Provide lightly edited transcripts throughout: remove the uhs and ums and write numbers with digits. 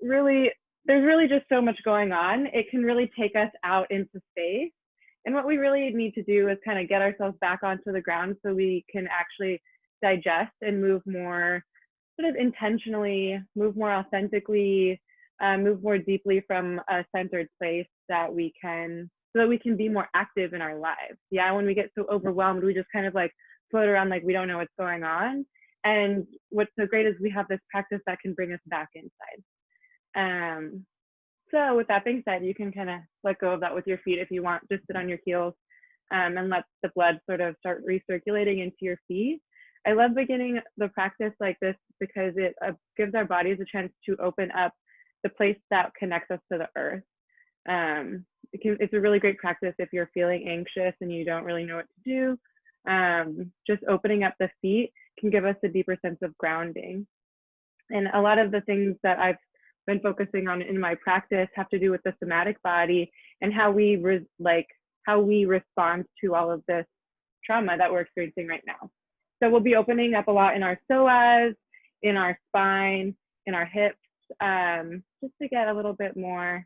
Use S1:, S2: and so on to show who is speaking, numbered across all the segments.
S1: really, there's really just so much going on. It can really take us out into space. And what we really need to do is kind of get ourselves back onto the ground so we can actually digest and move more sort of intentionally, move more authentically, move more deeply from a centered place that we can, so that we can be more active in our lives. Yeah, when we get so overwhelmed, we just kind of like float around like we don't know what's going on. And what's so great is we have this practice that can bring us back inside. So with that being said, you can kind of let go of that with your feet if you want. Just sit on your heels and let the blood sort of start recirculating into your feet. I love beginning the practice like this because it gives our bodies a chance to open up the place that connects us to the earth. It's a really great practice if you're feeling anxious and you don't really know what to do. Just opening up the feet can give us a deeper sense of grounding. And a lot of the things that I've been focusing on in my practice have to do with the somatic body and how we respond to all of this trauma that we're experiencing right now. So we'll be opening up a lot in our psoas, in our spine, in our hips, just to get a little bit more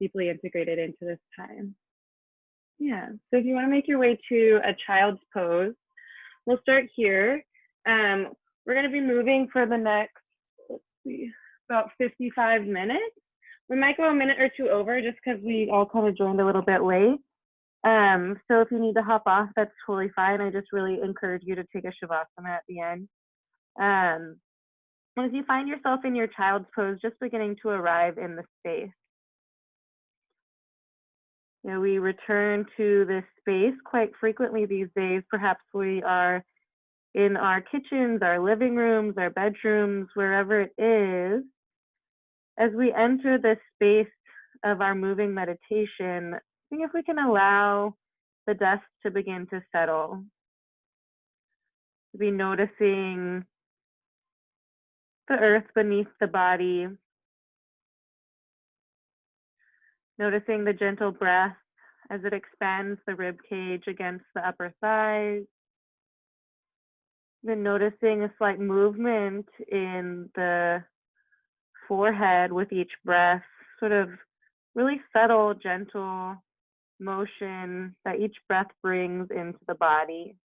S1: deeply integrated into this time. Yeah, so if you want to make your way to a child's pose, we'll start here. We're going to be moving for the next, let's see, about 55 minutes. We might go a minute or two over just because we all kind of joined a little bit late. So if you need to hop off, that's totally fine. I just really encourage you to take a shavasana at the end. And as you find yourself in your child's pose, just beginning to arrive in the space. You know, we return to this space quite frequently these days. Perhaps we are in our kitchens, our living rooms, our bedrooms, wherever it is. As we enter this space of our moving meditation, see if we can allow the dust to begin to settle. To be noticing the earth beneath the body, noticing the gentle breath as it expands the rib cage against the upper thighs. Then noticing a slight movement in the forehead with each breath, sort of really subtle, gentle motion that each breath brings into the body.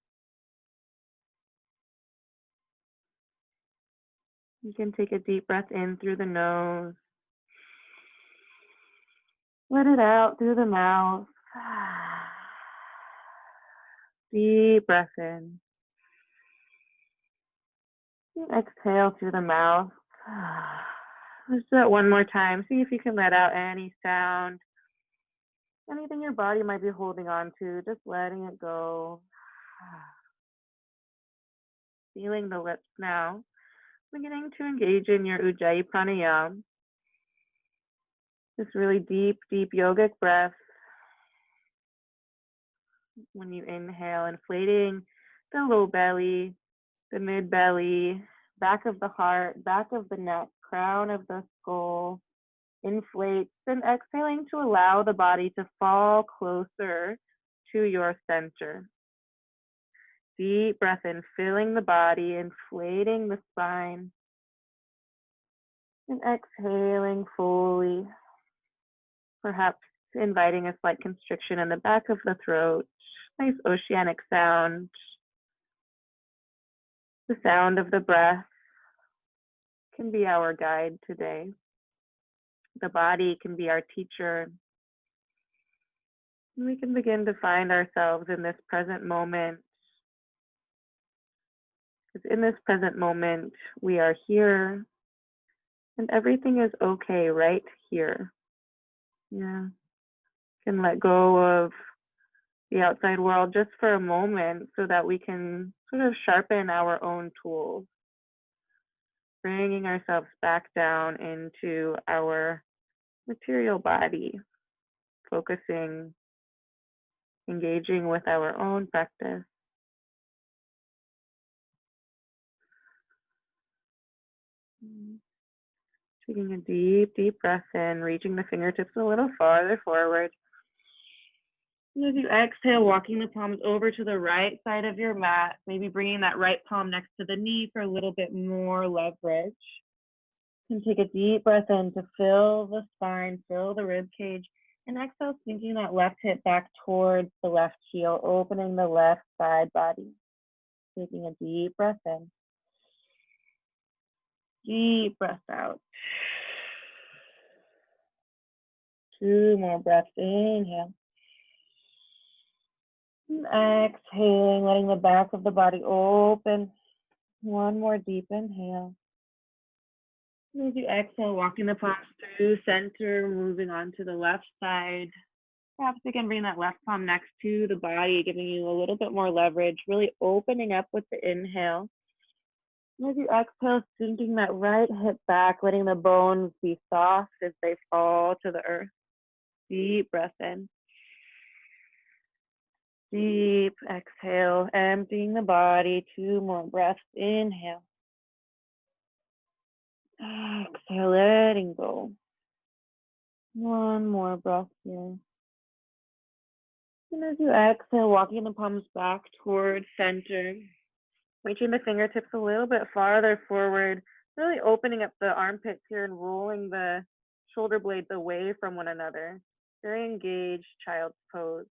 S1: You can take a deep breath in through the nose. Let it out through the mouth. Deep breath in. Exhale through the mouth. Let's do that one more time. See if you can let out any sound. Anything your body might be holding on to, just letting it go. Feeling the lips now. Beginning to engage in your Ujjayi pranayama. This really deep, deep yogic breath. When you inhale, inflating the low belly, the mid belly, back of the heart, back of the neck, crown of the skull, inflates, and exhaling to allow the body to fall closer to your center. Deep breath in, filling the body, inflating the spine, and exhaling fully. Perhaps inviting a slight constriction in the back of the throat. Nice oceanic sound. The sound of the breath can be our guide today. The body can be our teacher. And we can begin to find ourselves in this present moment. Because in this present moment, we are here and everything is okay right here. Yeah. Can let go of the outside world just for a moment so that we can sort of sharpen our own tools. Bringing ourselves back down into our material body, focusing, engaging with our own practice. Taking a deep, deep breath in, reaching the fingertips a little farther forward. And as you exhale, walking the palms over to the right side of your mat, maybe bringing that right palm next to the knee for a little bit more leverage. And take a deep breath in to fill the spine, fill the rib cage. And exhale, sinking that left hip back towards the left heel, opening the left side body. Taking a deep breath in. Deep breath out. 2 more breaths. Inhale. And exhaling, letting the back of the body open. 1 more deep inhale. And as you exhale, walking the palms through center, moving on to the left side. Perhaps you can bring that left palm next to the body, giving you a little bit more leverage, really opening up with the inhale. And as you exhale, sinking that right hip back, letting the bones be soft as they fall to the earth. Deep breath in. Deep exhale, emptying the body. 2 more breaths. Inhale. Exhale, letting go. 1 more breath here. And as you exhale, walking the palms back towards center, reaching the fingertips a little bit farther forward, really opening up the armpits here and rolling the shoulder blades away from one another. Very engaged child's pose.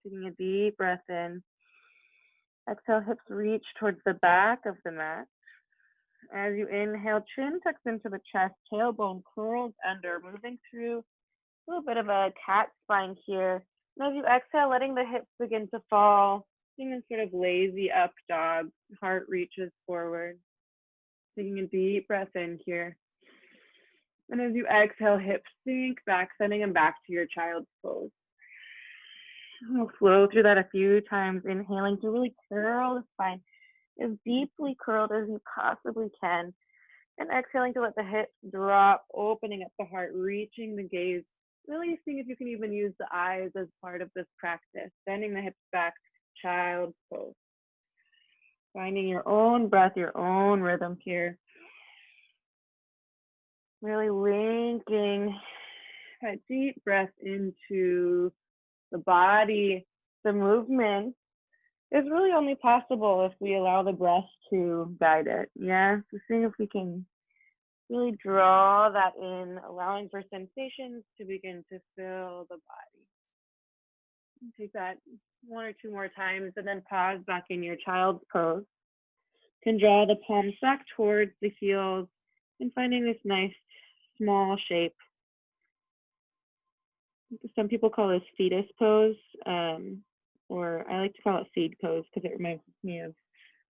S1: Taking a deep breath in. Exhale, hips reach towards the back of the mat. As you inhale, chin tucks into the chest, tailbone curls under, moving through a little bit of a cat spine here. And as you exhale, letting the hips begin to fall, being a sort of lazy up dog, heart reaches forward. Taking a deep breath in here. And as you exhale, hips sink back, sending them back to your child's pose. We'll flow through that a few times, inhaling to really curl the spine as deeply curled as you possibly can. And exhaling to let the hips drop, opening up the heart, reaching the gaze. Really seeing if you can even use the eyes as part of this practice. Bending the hips back, child's pose. Finding your own breath, your own rhythm here. Really linking that deep breath into the body. The movement is really only possible if we allow the breath to guide it. Yeah, so seeing if we can really draw that in, allowing for sensations to begin to fill the body. Take that 1 or 2 more times and then pause back in your child's pose. You can draw the palms back towards the heels and finding this nice small shape. Some people call this fetus pose, or I like to call it seed pose because it reminds me of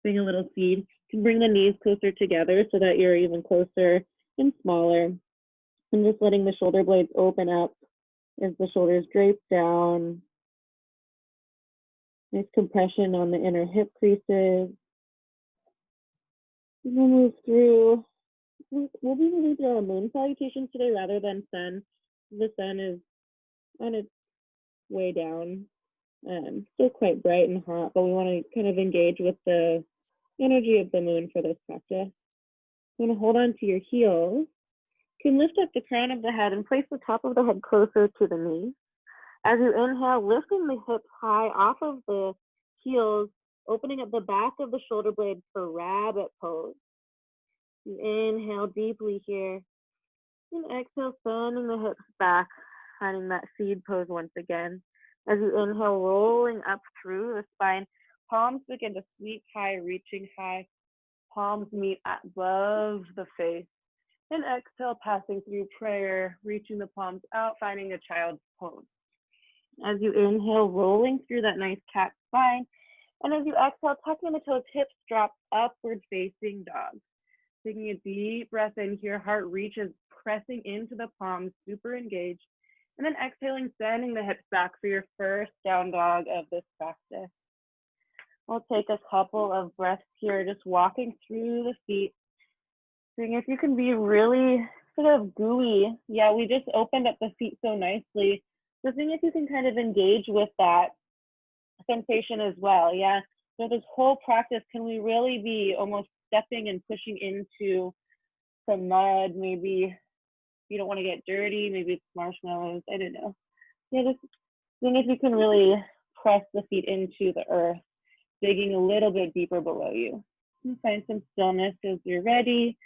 S1: being a little seed. You can bring the knees closer together so that you're even closer and smaller. And just letting the shoulder blades open up as the shoulders drape down. Nice compression on the inner hip creases. We'll move through. We'll be moving through our moon salutations today rather than sun. The sun is on its way down. Still quite bright and hot, but we want to kind of engage with the energy of the moon for this practice. You want to hold on to your heels. You can lift up the crown of the head and place the top of the head closer to the knees. As you inhale, lifting the hips high off of the heels, opening up the back of the shoulder blades for rabbit pose. You inhale deeply here, and exhale, sending the hips back, finding that seed pose once again. As you inhale, rolling up through the spine, palms begin to sweep high, reaching high. Palms meet above the face. And exhale, passing through prayer, reaching the palms out, finding a child's pose. As you inhale, rolling through that nice cat spine. And as you exhale, tucking the toes, hips drop, upward facing dog. Taking a deep breath in here, heart reaches, pressing into the palms, super engaged. And then exhaling, sending the hips back for your first down dog of this practice. We'll take a couple of breaths here, just walking through the feet. Seeing if you can be really sort of gooey. Yeah, we just opened up the feet so nicely. So seeing if you can kind of engage with that sensation as well. Yeah, so this whole practice, can we really be almost stepping and pushing into some mud? Maybe you don't want to get dirty, maybe it's marshmallows, I don't know. Yeah, just seeing if you can really press the feet into the earth, digging a little bit deeper below you. And find some stillness as you're ready.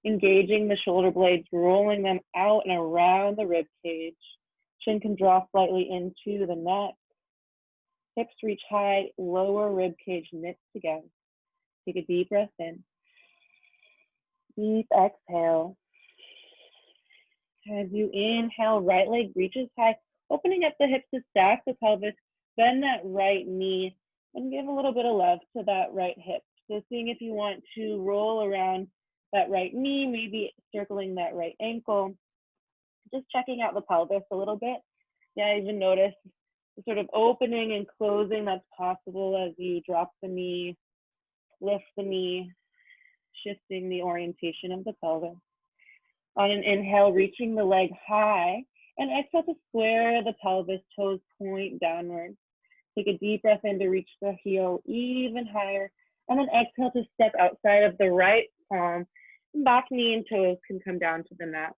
S1: Engaging the shoulder blades, rolling them out and around the rib cage. Chin can draw slightly into the neck. Hips reach high, lower rib cage knits together. Take a deep breath in. Deep exhale. As you inhale, right leg reaches high, opening up the hips to stack the pelvis, bend that right knee, and give a little bit of love to that right hip. So seeing if you want to roll around that right knee, maybe circling that right ankle, just checking out the pelvis a little bit. Yeah, even notice the sort of opening and closing that's possible as you drop the knee, lift the knee, shifting the orientation of the pelvis. On an inhale, reaching the leg high, and exhale to square the pelvis, toes point downward. Take a deep breath in to reach the heel even higher, and then exhale to step outside of the right palm. Back knee and toes can come down to the mat.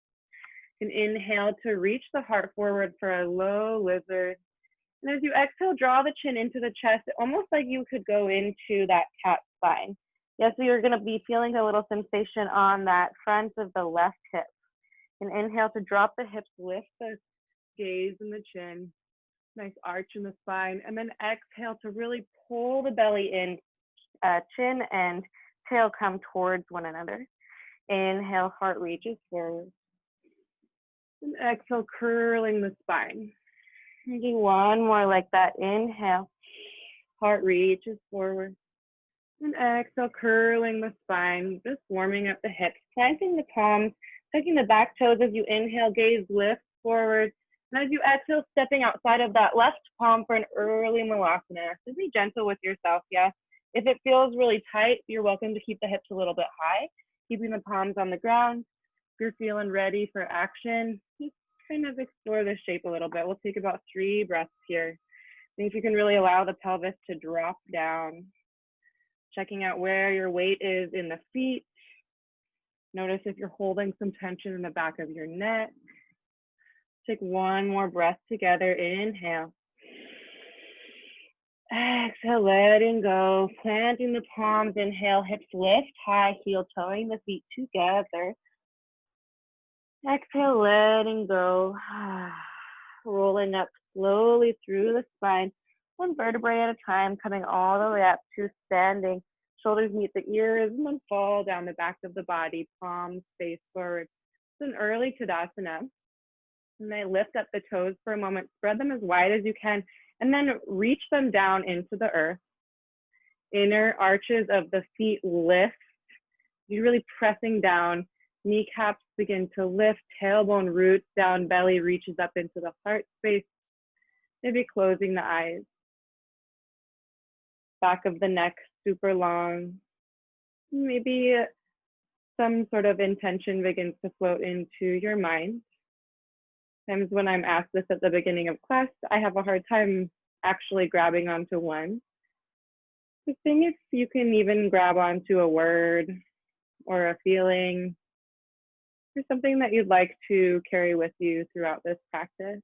S1: You can inhale to reach the heart forward for a low lizard. And as you exhale, draw the chin into the chest, almost like you could go into that cat spine. Yes, so you're going to be feeling a little sensation on that front of the left hip. And inhale to drop the hips, lift the gaze and the chin. Nice arch in the spine. And then exhale to really pull the belly in. Chin and tail come towards one another. Inhale, heart reaches forward. And exhale, curling the spine. And do one more like that. Inhale, heart reaches forward. And exhale, curling the spine, just warming up the hips, planting the palms, tucking the back toes as you inhale, gaze lifts forward. And as you exhale, stepping outside of that left palm for an early malasana. So be gentle with yourself, yes. If it feels really tight, you're welcome to keep the hips a little bit high, keeping the palms on the ground. If you're feeling ready for action, just kind of explore this shape a little bit. We'll take about 3 breaths here. See if you can really allow the pelvis to drop down. Checking out where your weight is in the feet. Notice if you're holding some tension in the back of your neck. Take one more breath together. Inhale. Exhale, letting go. Planting the palms. Inhale, hips lift high, heel toeing the feet together. Exhale, letting go. Rolling up slowly through the spine, one vertebrae at a time, coming all the way up to standing. Shoulders meet the ears and then fall down the back of the body, palms face forward. It's an early Tadasana. And then lift up the toes for a moment, spread them as wide as you can, and then reach them down into the earth. Inner arches of the feet lift. You're really pressing down. Kneecaps begin to lift, tailbone roots down, belly reaches up into the heart space. Maybe closing the eyes. Back of the neck super long. Maybe some sort of intention begins to float into your mind. Sometimes when I'm asked this at the beginning of class, I have a hard time actually grabbing onto one. The thing is, you can even grab onto a word or a feeling or something that you'd like to carry with you throughout this practice.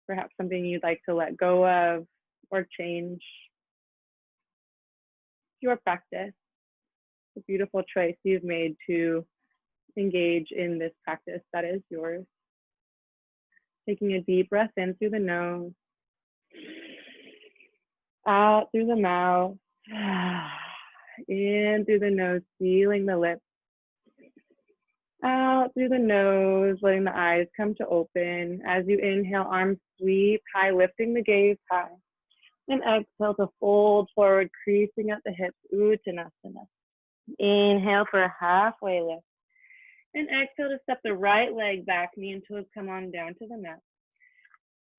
S1: Perhaps something you'd like to let go of or change. Your practice. It's a beautiful choice you've made to engage in this practice that is yours. Taking a deep breath in through the nose, out through the mouth, in through the nose, sealing the lips, out through the nose, letting the eyes come to open. As you inhale, arms sweep high, lifting the gaze high. And exhale to fold forward, creasing at the hips, Uttanasana. Inhale for a halfway lift. And exhale to step the right leg back, knee and toes come on down to the mat.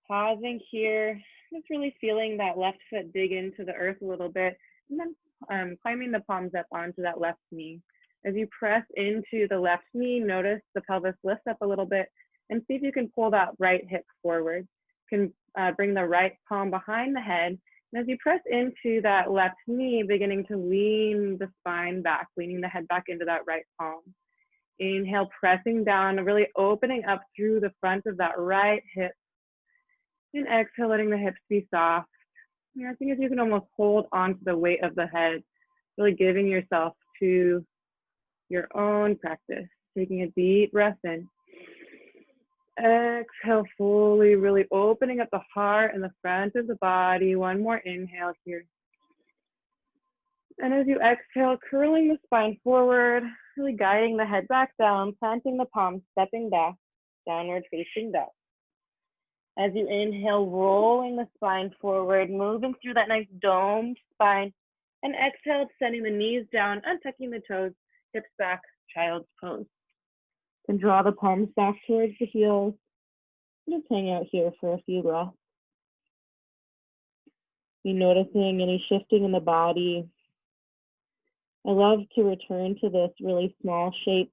S1: Pausing here, just really feeling that left foot dig into the earth a little bit, and then climbing the palms up onto that left knee. As you press into the left knee, notice the pelvis lifts up a little bit, and see if you can pull that right hip forward. You can bring the right palm behind the head, and as you press into that left knee, beginning to lean the spine back, leaning the head back into that right palm. Inhale, pressing down, really opening up through the front of that right hip. And exhale, letting the hips be soft. I think if you can almost hold on to the weight of the head, really giving yourself to your own practice. Taking a deep breath in. Exhale fully, really opening up the heart and the front of the body. One more inhale here. And as you exhale, curling the spine forward, really guiding the head back down, planting the palms, stepping back, downward facing dog. As you inhale, rolling the spine forward, moving through that nice domed spine. And exhale, sending the knees down, untucking the toes, hips back, child's pose. And draw the palms back towards the heels. Just hang out here for a few breaths. Be noticing any shifting in the body. I love to return to this really small shape.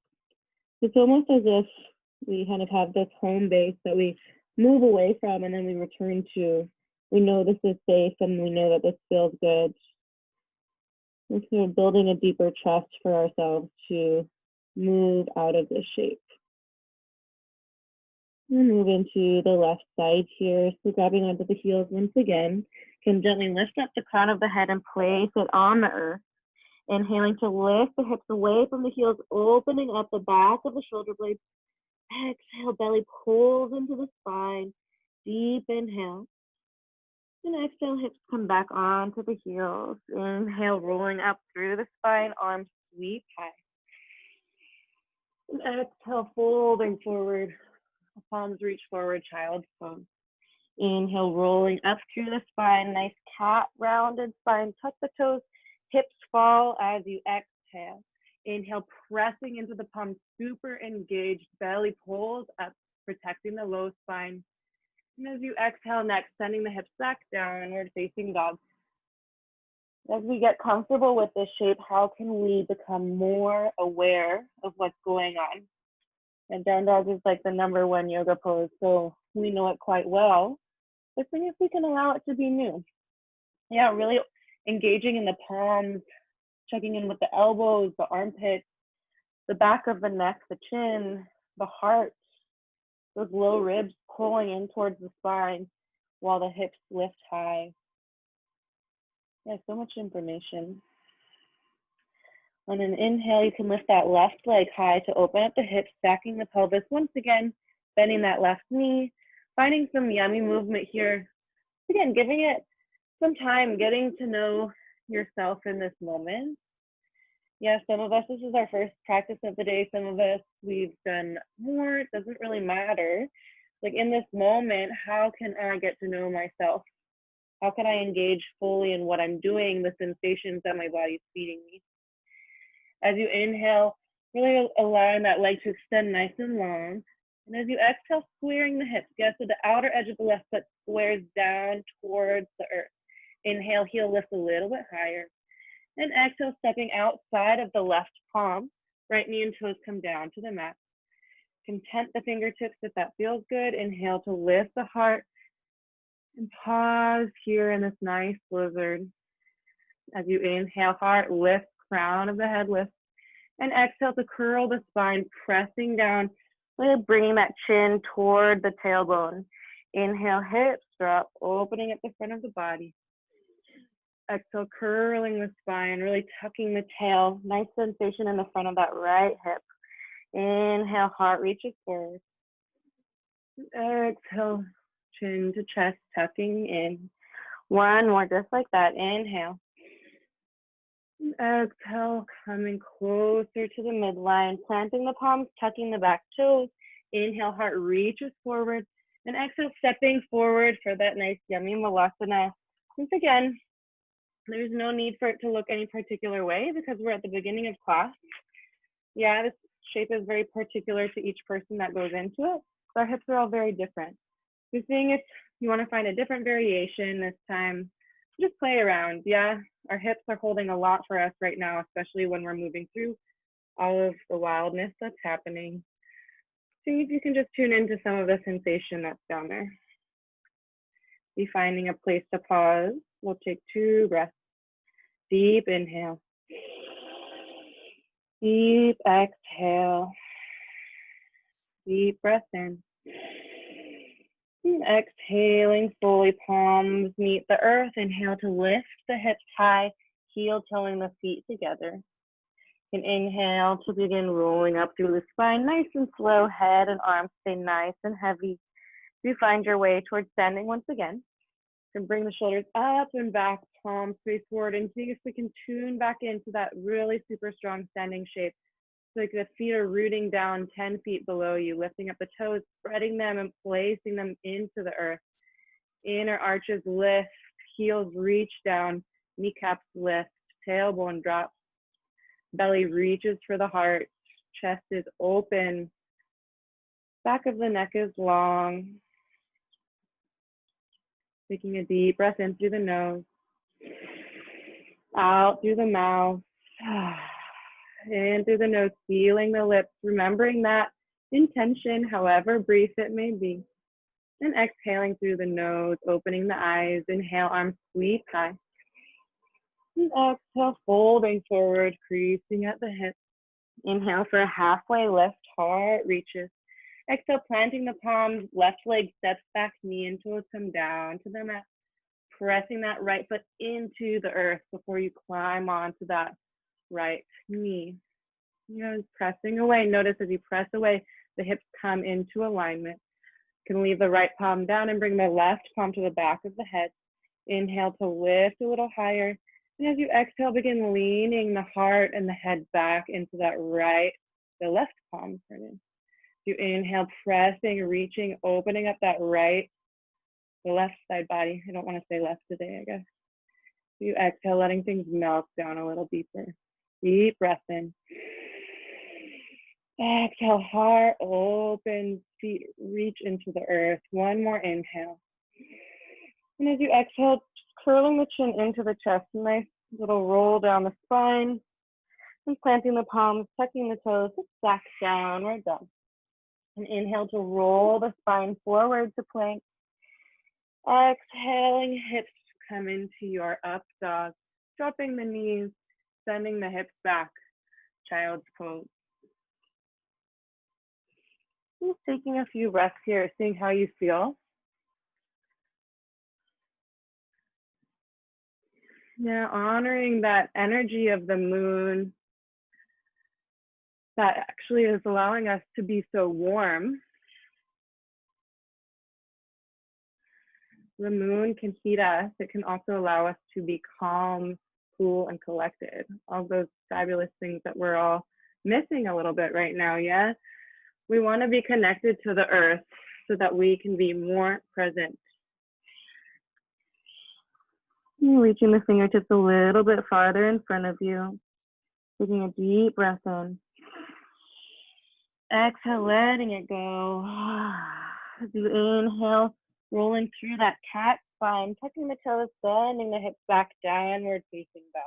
S1: It's almost as if we kind of have this home base that we move away from and then we return to. We know this is safe and we know that this feels good. We're kind of building a deeper trust for ourselves to move out of this shape. We'll move into the left side here. So grabbing onto the heels once again, can gently lift up the crown of the head and place it on the earth. Inhaling to lift the hips away from the heels, opening up the back of the shoulder blades. Exhale, belly pulls into the spine. Deep inhale. And exhale, hips come back onto the heels. Inhale, rolling up through the spine, arms sweep high. And exhale, folding forward. Palms reach forward, child's pose. Inhale, rolling up through the spine. Nice cat, rounded spine. Tuck the toes. Hips fall as you exhale. Inhale, pressing into the palms, super engaged. Belly pulls up, protecting the low spine. And as you exhale next, sending the hips back downward, facing dog. As we get comfortable with this shape, how can we become more aware of what's going on? And down dog is like the #1 yoga pose, so we know it quite well. But seeing if we can allow it to be new. Yeah, really engaging in the palms, checking in with the elbows, the armpits, the back of the neck, the chin, the heart, those low ribs pulling in towards the spine while the hips lift high. Yeah, so much information. On an inhale, you can lift that left leg high to open up the hips, stacking the pelvis. Once again, bending that left knee, finding some yummy movement here. Again, giving it some time, getting to know yourself in this moment. Yeah, some of us, this is our first practice of the day. Some of us, we've done more. It doesn't really matter. Like in this moment, how can I get to know myself? How can I engage fully in what I'm doing, the sensations that my body's feeding me? As you inhale, really allowing that leg to extend nice and long. And as you exhale, squaring the hips. Yes, so the outer edge of the left foot squares down towards the earth. Inhale, heel lifts a little bit higher. And exhale, stepping outside of the left palm. Right knee and toes come down to the mat. Content the fingertips if that feels good. Inhale to lift the heart. And pause here in this nice lizard. As you inhale, heart lift, crown of the head lift. And exhale to curl the spine, pressing down, really bringing that chin toward the tailbone. Inhale, hips drop, opening up the front of the body. Exhale, curling the spine, really tucking the tail. Nice sensation in the front of that right hip. Inhale, heart reaches forward. Exhale, chin to chest, tucking in. One more, just like that. Inhale. Exhale, coming closer to the midline, planting the palms, tucking the back toes. Inhale, heart reaches forward. And exhale, stepping forward for that nice yummy malasana. Once again, there's no need for it to look any particular way because we're at the beginning of class. Yeah, this shape is very particular to each person that goes into it. Our hips are all very different. So seeing if you want to find a different variation this time, just play around. Yeah, our hips are holding a lot for us right now, especially when we're moving through all of the wildness that's happening. See if you can just tune into some of the sensation that's down there. Be finding a place to pause. We'll take 2 breaths. Deep inhale. Deep exhale. Deep breath in. And exhaling fully, palms meet the earth. Inhale to lift the hips high, heel toeing the feet together. And inhale to begin rolling up through the spine, nice and slow. Head and arms stay nice and heavy. You find your way towards standing once again. And bring the shoulders up and back, palms face forward, and see if we can tune back into that really super strong standing shape. So like the feet are rooting down 10 feet below you, lifting up the toes, spreading them and placing them into the earth. Inner arches lift, heels reach down, kneecaps lift, tailbone drops. Belly reaches for the heart, chest is open, back of the neck is long. Taking a deep breath in through the nose, out through the mouth, in through the nose, feeling the lips, remembering that intention, however brief it may be. And exhaling through the nose, opening the eyes, inhale, arms sweep high. And exhale, folding forward, creasing at the hips. Inhale for a halfway lift, heart reaches. Exhale, planting the palms, left leg steps back, knee and toes come down to the mat. Pressing that right foot into the earth before you climb onto that right knee. Pressing away. Notice as you press away, the hips come into alignment. You can leave the right palm down and bring the left palm to the back of the head. Inhale to lift a little higher. And as you exhale, begin leaning the heart and the head back into that the left palm. You inhale, pressing, reaching, opening up that the left side body. I don't want to say left today, I guess. You exhale, letting things melt down a little deeper. Deep breath in. Exhale, heart open, feet reach into the earth. One more inhale. And as you exhale, curling the chin into the chest, nice little roll down the spine. And planting the palms, tucking the toes, back downward dog. And inhale to roll the spine forward to plank. Exhaling, hips come into your up dog. Dropping the knees, sending the hips back. Child's pose. Just taking a few breaths here, seeing how you feel. Now honoring that energy of the moon that actually is allowing us to be so warm. The moon can heat us. It can also allow us to be calm, cool, and collected. All those fabulous things that we're all missing a little bit right now, yeah? We want to be connected to the earth so that we can be more present. Reaching the fingertips a little bit farther in front of you. Taking a deep breath in. Exhale, letting it go. As you inhale, rolling through that cat spine, tucking the toes, bending the hips back, downward facing dog.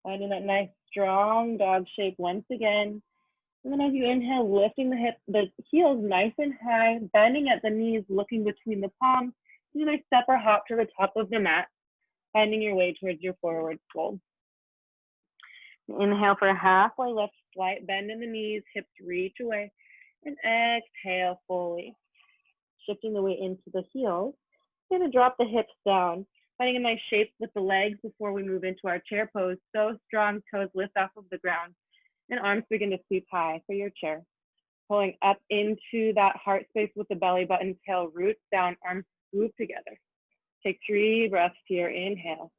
S1: Finding that nice strong dog shape once again. And then as you inhale, lifting the heels nice and high, bending at the knees, looking between the palms. Either step or hop to the top of the mat, finding your way towards your forward fold. Inhale for a halfway lift, slight bend in the knees, hips reach away, and exhale fully. Shifting the weight into the heels. We're going to drop the hips down, finding a nice shape with the legs before we move into our chair pose. So strong, toes lift off of the ground, and arms begin to sweep high for your chair. Pulling up into that heart space with the belly button, tail roots down, arms swoop together. Take 3 breaths here, inhale.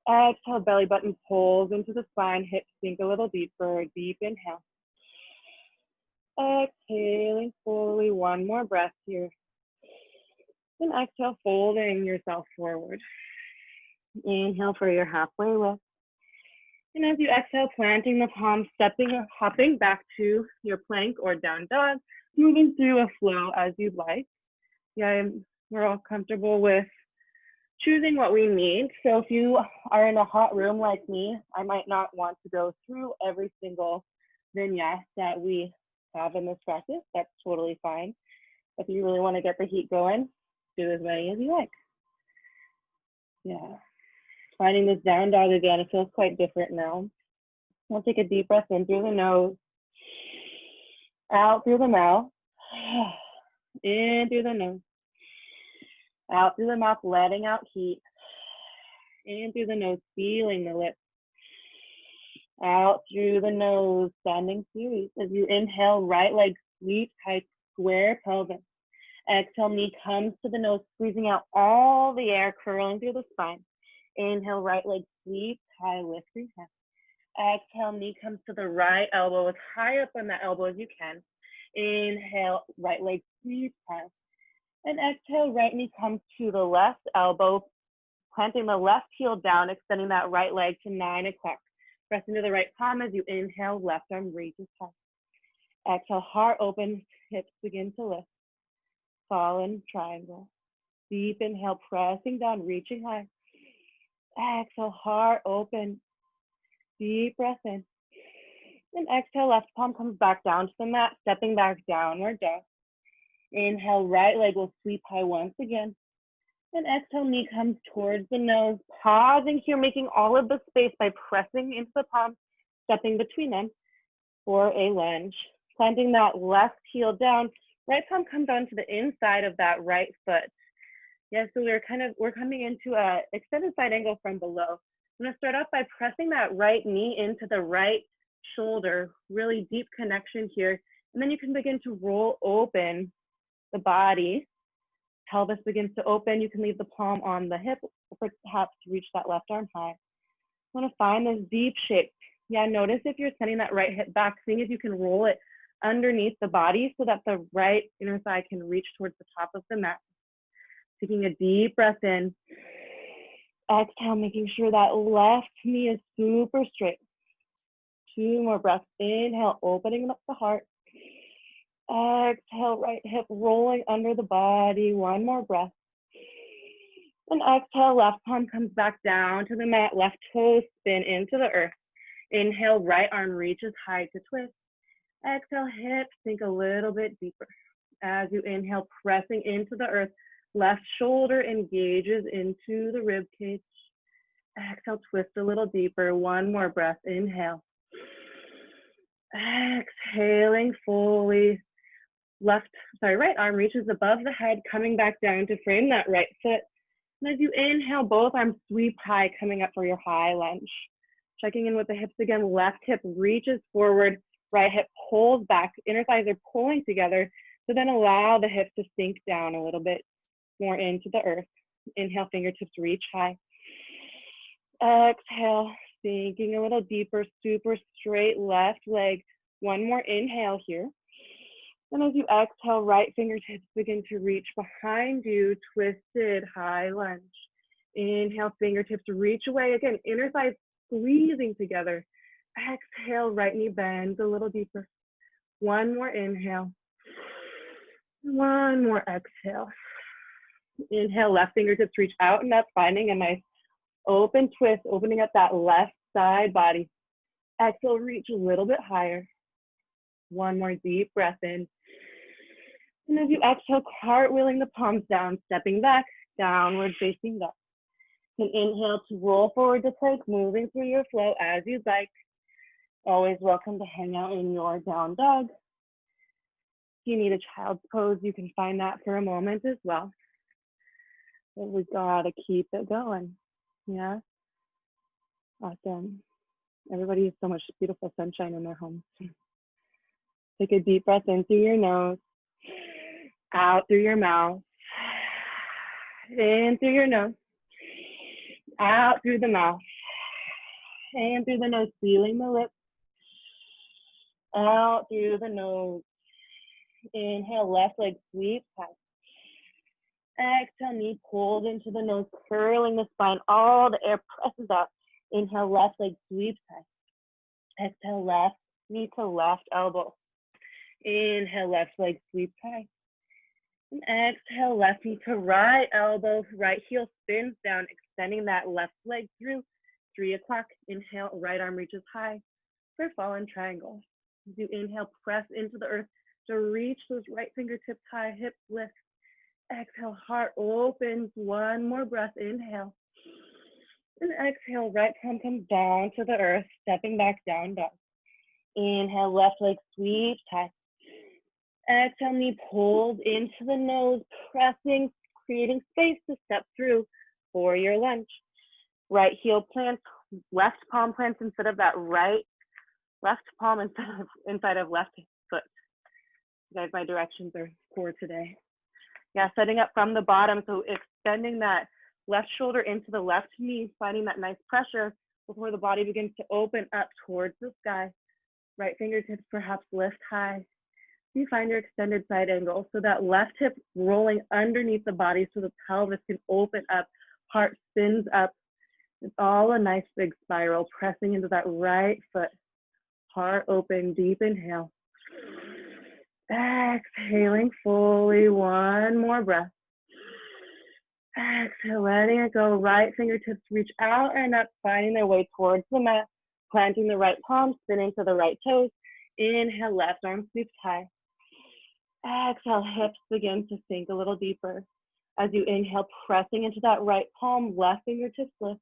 S1: Exhale, belly button pulls into the spine, hips sink a little deeper, deep inhale. Exhaling fully, 1 more breath here. And exhale, folding yourself forward. Inhale for your halfway lift. And as you exhale, planting the palms, stepping or hopping back to your plank or down dog, moving through a flow as you'd like. Yeah, we're all comfortable with choosing what we need. So if you are in a hot room like me, I might not want to go through every single vinyasa that we have in this practice. That's totally fine. If you really want to get the heat going, do as many as you like. Yeah. Finding this down dog again, it feels quite different now. We'll take a deep breath in through the nose, out through the mouth, in through the nose, out through the mouth, letting out heat, in through the nose, feeling the lips, Out through the nose, standing series. As you inhale, right leg sweep, high square pelvis. Exhale, knee comes to the nose, squeezing out all the air, curling through the spine. Inhale, right leg sweep, high, lifting head. Exhale, knee comes to the right elbow, as high up on that elbow as you can. Inhale, right leg sweep, high. And exhale, right knee comes to the left elbow, planting the left heel down, extending that right leg to 9 o'clock. Press into the right palm as you inhale, left arm reaches high. Exhale, heart open, hips begin to lift. Fallen triangle. Deep inhale, pressing down, reaching high. Exhale, heart open. Deep breath in. And exhale, left palm comes back down to the mat, stepping back downward dog. Inhale, right leg will sweep high once again. And exhale, knee comes towards the nose. Pausing here, making all of the space by pressing into the palm, stepping between them for a lunge. Planting that left heel down, right palm comes onto the inside of that right foot. Yeah, so we're coming into a extended side angle from below. I'm gonna start off by pressing that right knee into the right shoulder, really deep connection here. And then you can begin to roll open the body. Pelvis begins to open. You can leave the palm on the hip, or perhaps reach that left arm high. I want to find this deep shape. Yeah, notice if you're sending that right hip back, seeing if you can roll it underneath the body so that the right inner thigh can reach towards the top of the mat. Taking a deep breath in. Exhale, making sure that left knee is super straight. 2 more breaths. Inhale, opening up the heart. Exhale, right hip rolling under the body. 1 more breath. And exhale, left palm comes back down to the mat. Left toe spin into the earth. Inhale, right arm reaches high to twist. Exhale, hips sink a little bit deeper. As you inhale, pressing into the earth. Left shoulder engages into the rib cage. Exhale, twist a little deeper. 1 more breath. Inhale. Exhaling fully. Right arm reaches above the head, coming back down to frame that right foot. And as you inhale, both arms sweep high, coming up for your high lunge. Checking in with the hips again. Left hip reaches forward, right hip pulls back. Inner thighs are pulling together. So then allow the hips to sink down a little bit more into the earth. Inhale, fingertips reach high. Exhale, sinking a little deeper, super straight left leg. 1 more inhale here. And as you exhale, right fingertips begin to reach behind you, twisted high lunge. Inhale, fingertips reach away. Again, inner thighs squeezing together. Exhale, right knee bends a little deeper. 1 more inhale. 1 more exhale. Inhale, left fingertips reach out and up, finding a nice open twist, opening up that left side body. Exhale, reach a little bit higher. 1 more deep breath in. And as you exhale, cartwheeling the palms down, stepping back, downward facing dog. You can inhale to roll forward to plank, moving through your flow as you'd like. Always welcome to hang out in your down dog. If you need a child's pose, you can find that for a moment as well. But we gotta keep it going. Yeah. Awesome. Everybody has so much beautiful sunshine in their homes. Take a deep breath in through your nose, out through your mouth, in through your nose, out through the mouth, in through the nose, sealing the lips, out through the nose. Inhale, left leg sweeps high. Exhale, knee pulled into the nose, curling the spine. All the air presses out. Inhale, left leg sweeps high. Exhale, left knee to left elbow. Inhale, left leg sweeps high. And exhale, left knee to right elbow. Right heel spins down, extending that left leg through. 3 o'clock. Inhale, right arm reaches high for fallen triangle. As you inhale, press into the earth to reach those right fingertips high, hips lift. Exhale, heart opens. 1 more breath. Inhale. And exhale, right palm comes down to the earth, stepping back down dog. Inhale, left leg sweeps high. Exhale, knee pulls into the nose, pressing, creating space to step through for your lunge. Right heel plants, left palm plants instead of that right, left palm inside of left foot. Guys, my directions are poor today. Yeah, setting up from the bottom, so extending that left shoulder into the left knee, finding that nice pressure before the body begins to open up towards the sky. Right fingertips perhaps lift high. You find your extended side angle, so that left hip rolling underneath the body so the pelvis can open up, heart spins up. It's all a nice big spiral, pressing into that right foot. Heart open, deep inhale. Exhaling fully, one more breath. Exhale, letting it go. Right fingertips reach out and up, finding their way towards the mat, planting the right palm, spinning to the right toes. Inhale, left arm sweeps high. Exhale, hips begin to sink a little deeper. As you inhale, pressing into that right palm, left fingertips lift.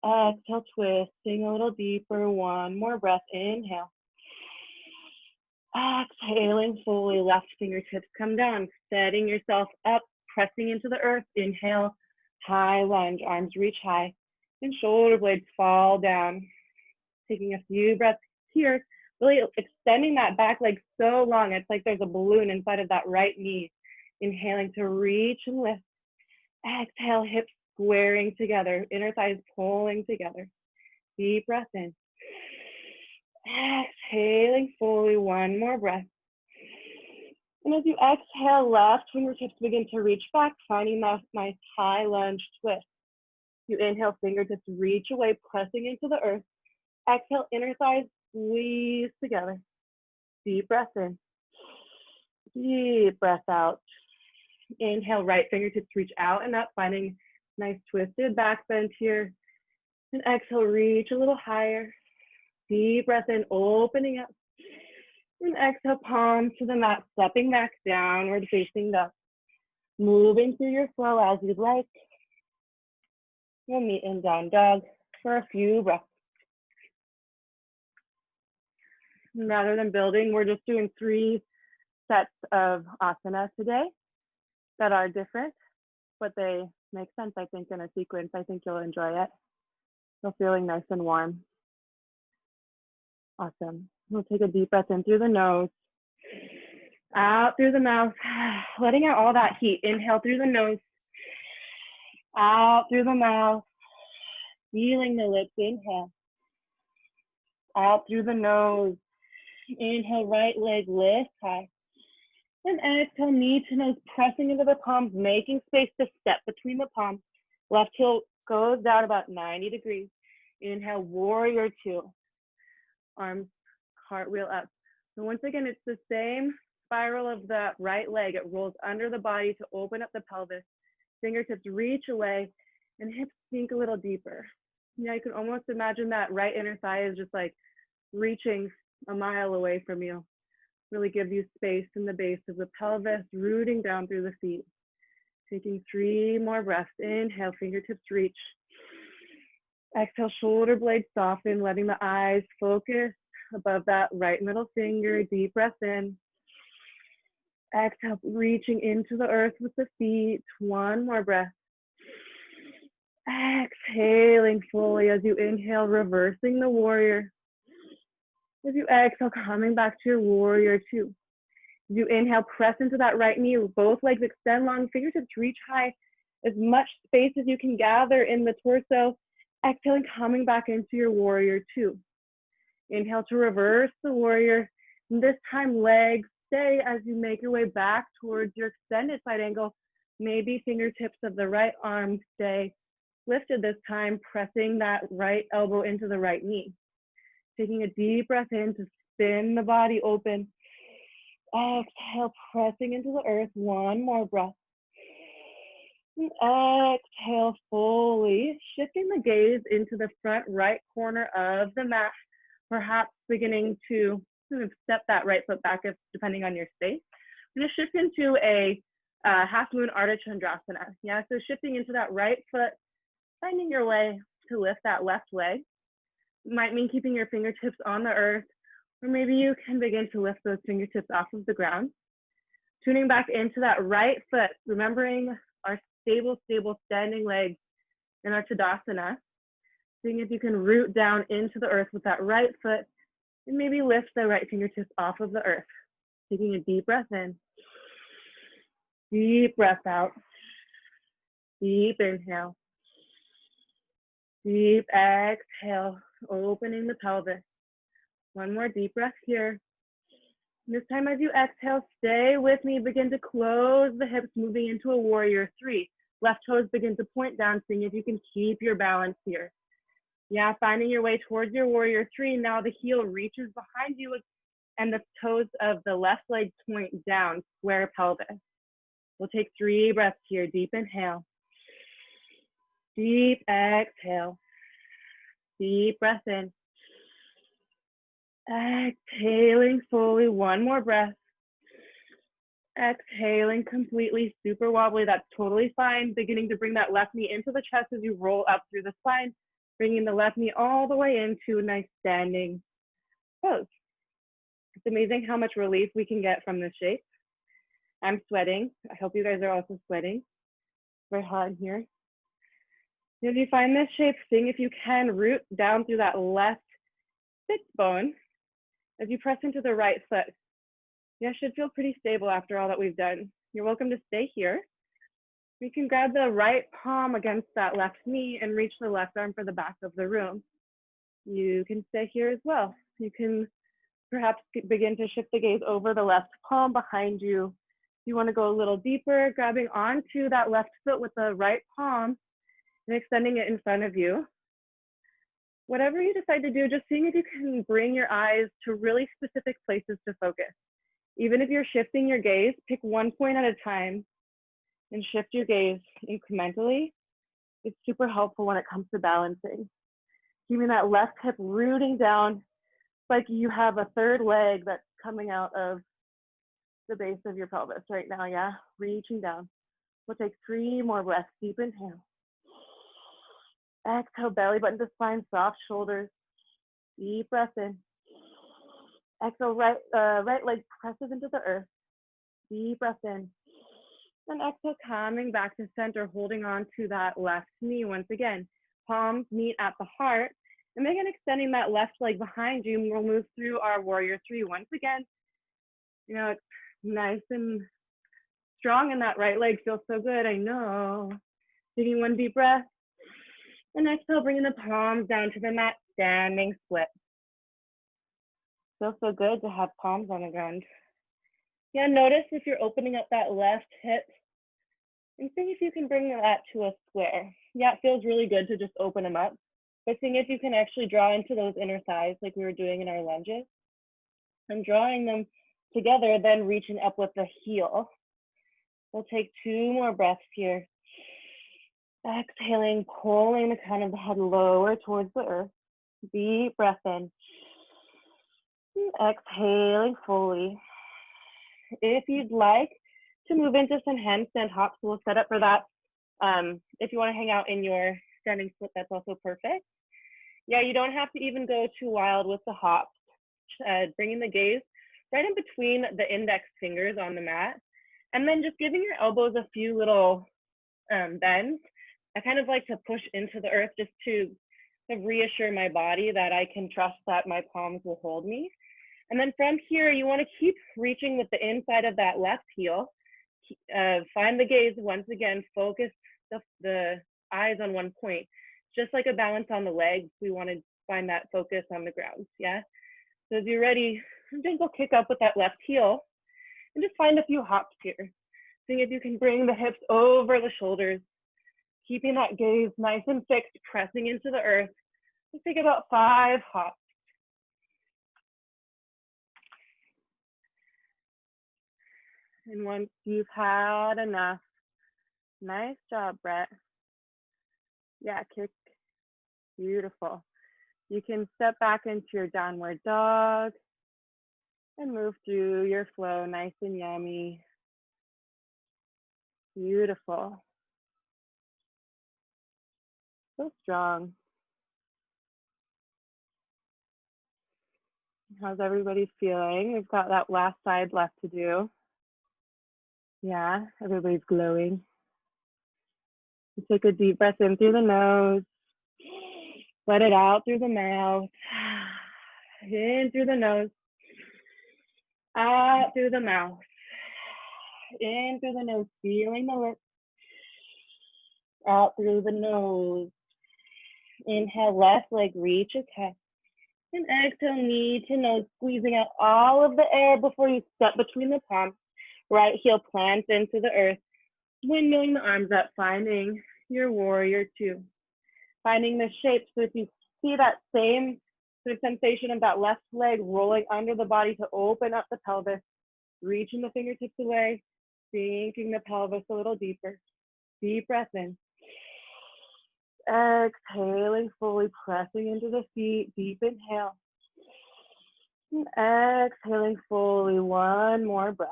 S1: Exhale, twisting a little deeper. One more breath. Inhale. Exhaling fully, left fingertips come down, setting yourself up, pressing into the earth. Inhale, high lunge, arms reach high, and shoulder blades fall down. Taking a few breaths here, really extending that back leg so long, it's like there's a balloon inside of that right knee. Inhaling to reach and lift. Exhale, hips squaring together, inner thighs pulling together. Deep breath in. Exhaling fully, one more breath. And as you exhale, left fingertips begin to reach back, finding that nice high lunge twist. You inhale, fingertips reach away, pressing into the earth. Exhale, inner thighs squeeze together. Deep breath in. Deep breath out. Inhale, right fingertips reach out and up, finding nice twisted back bend here. And exhale, reach a little higher. Deep breath in, opening up. And exhale, palms to the mat, stepping back, downward facing dog. Moving through your flow as you'd like. We'll meet in down dog for a few breaths. Rather than building, we're just doing 3 sets of asana today that are different, but they make sense, I think, in a sequence. I think you'll enjoy it. So feeling nice and warm. Awesome. We'll take a deep breath in through the nose, out through the mouth, letting out all that heat. Inhale through the nose, out through the mouth, feeling the lips. Inhale, out through the nose. Inhale, right leg lift high. And exhale, knee to nose, pressing into the palms, making space to step between the palms. Left heel goes down about 90 degrees. Inhale, warrior 2. Arms cartwheel up. So once again, it's the same spiral of the right leg. It rolls under the body to open up the pelvis. Fingertips reach away and hips sink a little deeper. Yeah, you can almost imagine that right inner thigh is just like reaching a mile away from you. Really give you space in the base of the pelvis, rooting down through the feet. Taking 3 more breaths. Inhale, fingertips reach. Exhale, shoulder blades soften, letting the eyes focus above that right middle finger. Deep breath in. Exhale, reaching into the earth with the feet. 1 more breath. Exhaling fully as you inhale, reversing the warrior. As you exhale, coming back to your warrior 2. As you inhale, press into that right knee. Both legs extend long, fingertips reach high. As much space as you can gather in the torso. Exhaling, coming back into your warrior 2. Inhale to reverse the warrior. And this time, legs stay as you make your way back towards your extended side angle. Maybe fingertips of the right arm stay lifted this time, pressing that right elbow into the right knee. Taking a deep breath in to spin the body open. Exhale, pressing into the earth. 1 more breath. And exhale fully, shifting the gaze into the front right corner of the mat, perhaps beginning to sort of step that right foot back if, depending on your space. I'm going to shift into a half moon Ardha Chandrasana. Yeah, so shifting into that right foot, finding your way to lift that left leg. It might mean keeping your fingertips on the earth, or maybe you can begin to lift those fingertips off of the ground. Tuning back into that right foot, remembering our stable standing legs in our Tadasana. Seeing if you can root down into the earth with that right foot and maybe lift the right fingertips off of the earth. Taking a deep breath in. Deep breath out. Deep inhale. Deep exhale, opening the pelvis. One more deep breath here. This time as you exhale, stay with me. Begin to close the hips, moving into a warrior three. Left toes begin to point down, seeing if you can keep your balance here. Yeah, finding your way towards your warrior three. Now the heel reaches behind you and the toes of the left leg point down, square pelvis. We'll take 3 breaths here. Deep inhale. Deep exhale. Deep breath in. Exhaling fully. One more breath. Exhaling completely. Super wobbly. That's totally fine. Beginning to bring that left knee into the chest as you roll up through the spine. Bringing the left knee all the way into a nice standing pose. It's amazing how much relief we can get from this shape. I'm sweating. I hope you guys are also sweating. It's very hot in here. If you find this shape, seeing if you can root down through that left sit bone as you press into the right foot. Yeah, should feel pretty stable after all that we've done. You're welcome to stay here. You can grab the right palm against that left knee and reach the left arm for the back of the room. You can stay here as well. You can perhaps begin to shift the gaze over the left palm behind you. You want to go a little deeper, grabbing onto that left foot with the right palm and extending it in front of you. Whatever you decide to do, just seeing if you can bring your eyes to really specific places to focus. Even if you're shifting your gaze, pick one point at a time and shift your gaze incrementally. It's super helpful when it comes to balancing. Keeping that left hip rooting down, it's like you have a third leg that's coming out of the base of your pelvis right now, yeah? Reaching down. We'll take 3 more breaths. Deep inhale. Exhale, belly button to spine, soft shoulders. Deep breath in. Exhale, right leg presses into the earth. Deep breath in. And exhale, coming back to center, holding on to that left knee once again. Palms meet at the heart. And again, extending that left leg behind you. We'll move through our warrior three once again. You know, it's nice and strong, and that right leg feels so good, I know. Taking 1 deep breath. And exhale, bringing the palms down to the mat, standing split. Feels so good to have palms on the ground. Yeah, notice if you're opening up that left hip and see if you can bring that to a square. Yeah, it feels really good to just open them up, but seeing if you can actually draw into those inner thighs like we were doing in our lunges. And drawing them together, then reaching up with the heel. We'll take 2 more breaths here. Exhaling, pulling the crown of the head lower towards the earth. Deep breath in. Exhaling fully. If you'd like to move into some handstand hops, we'll set up for that. If you want to hang out in your standing split, that's also perfect. Yeah, you don't have to even go too wild with the hops. Bringing the gaze right in between the index fingers on the mat, and then just giving your elbows a few little bends. I kind of like to push into the earth just to reassure my body that I can trust that my palms will hold me. And then from here, you want to keep reaching with the inside of that left heel. Find the gaze once again, focus the eyes on one point. Just like a balance on the legs, we want to find that focus on the ground, yeah? So as you're ready, gentle kick up with that left heel and just find a few hops here. Seeing if you can bring the hips over the shoulders, keeping that gaze nice and fixed, pressing into the earth. Just take about 5 hops. And once you've had enough, nice job, Brett. Yeah, kick, beautiful. You can step back into your downward dog and move through your flow, nice and yummy. Beautiful. So strong. How's everybody feeling? We've got that last side left to do. Yeah, everybody's glowing. Take a deep breath in through the nose. Let it out through the mouth, in through the nose, out through the mouth, in through the nose, feeling the lips, out through the nose. Inhale, left leg reaches high. And exhale, knee to nose, squeezing out all of the air before you step between the palms. Right heel plants into the earth. Windmilling the arms up, finding your warrior two. Finding the shape. So if you see that same sort of sensation of that left leg rolling under the body to open up the pelvis, reaching the fingertips away, sinking the pelvis a little deeper. Deep breath in. Exhaling, fully pressing into the feet. Deep inhale. And exhaling fully. One more breath.